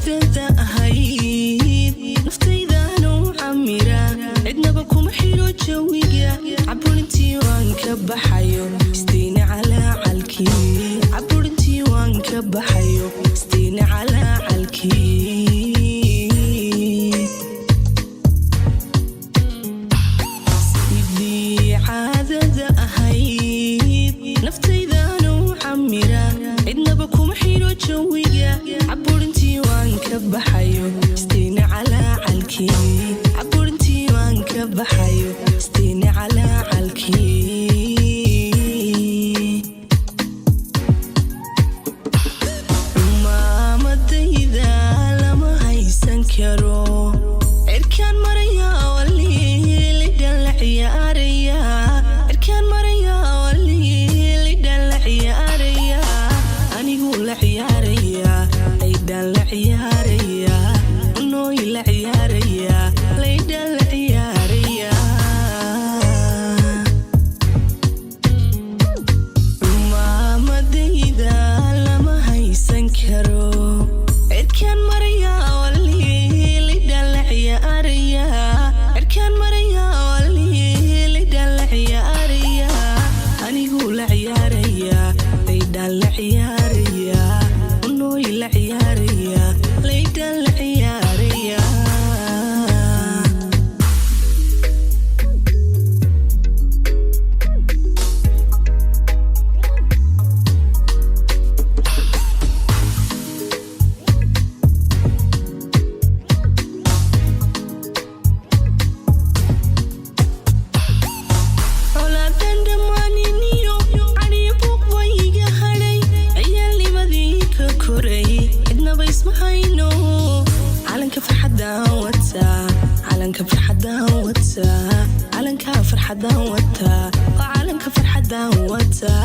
caadada ahayd naftaydaanu camira cidnaba kuma xiro jawiga caburintii waan ka baxayo istiina calacalkii caburintii waan ka baxayo istiina calacalkii sidii caadada ahayd naftaydaanu camira cidnaba kuma xiro jawiga caburintii waan ka baxayo istiina calacalkii caburintii waan ka baxayo istiina calacalkii maamadayda lama haysan karo cirkaan maraya waliilidhan la ciyaaraya cirkaan maraya waliilidhan la ciyaaraya anigu la ciyaaraya laydhan la ciyaaraya nooy la ciyaaraya laydhan la ciyaaraya maamadayda lama haysan karo cirkaan maraya waliilidhan la ciyaaraya cirkaan maraya waliilidhan la ciyaaraya anigu la ciyaaraya laydhan la ciyaaraya nooy la ciyaaraya laydhan la ciyaaraya colaadan dhammaaniniyo cariibuuq wayga hadhay ciyaalnimadii ka koray cidnaba isma hayno calanka farxadan wataa calanka farxadan wataa calanka farxadan wataa waa calanka farxadan wataa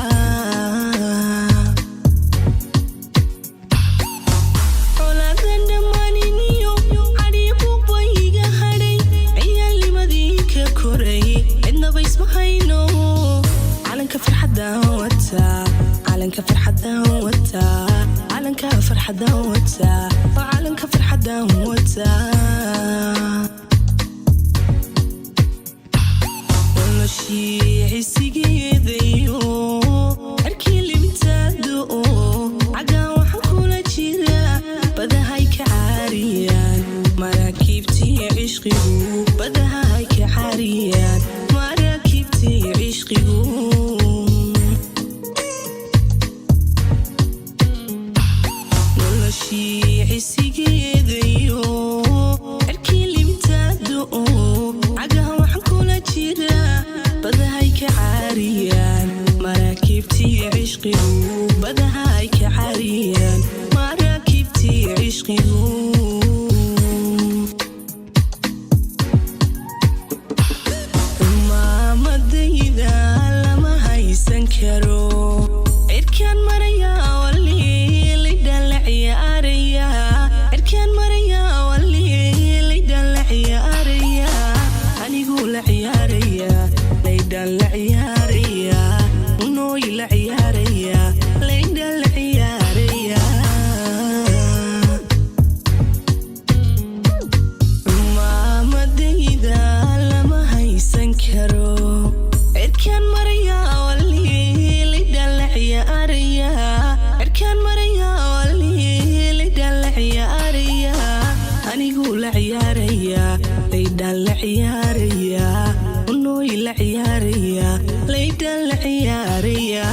colaadan dhammaaniniyo cariibuuq wayga hadhay ciyaalnimadii ka koray cidnaba isma hayno calanka farxadan wataa calanka farxadan wataa calanka farxadan wataa waa calanka farxadan wataa noloshii xisigeedayo cirkii libtaado cagaan waxaan kula jira badahay ka caariyaan maraakiibtii cishqigu badahay ka caariyaan maraakiibtii cishqigu noloshii xisigeedayo cirkii libtaado cagahan waxaan kula jira badahay ka caariyaan maraakiibtii cishqigu badahay ka caariyaan maraakiibtii cishqigu maamadayda lama haysan karo cirkaan maraya waliilidhan la ciyaaraya cirkaan maraya waliilidhan la ciyaaraya anigu la ciyaaraya laydhan la ciyaaraya nooy la ciyaaraya laydhan la ciyaaraya maamadayda lama haysan karo cirkaan maraya waliilidhan la ciyaaraya cirkaan maraya waliilidhan la ciyaaraya anigu la ciyaaraya laydhan la ciyaaraya nooy la ciyaaraya laydhan la ciyaaraya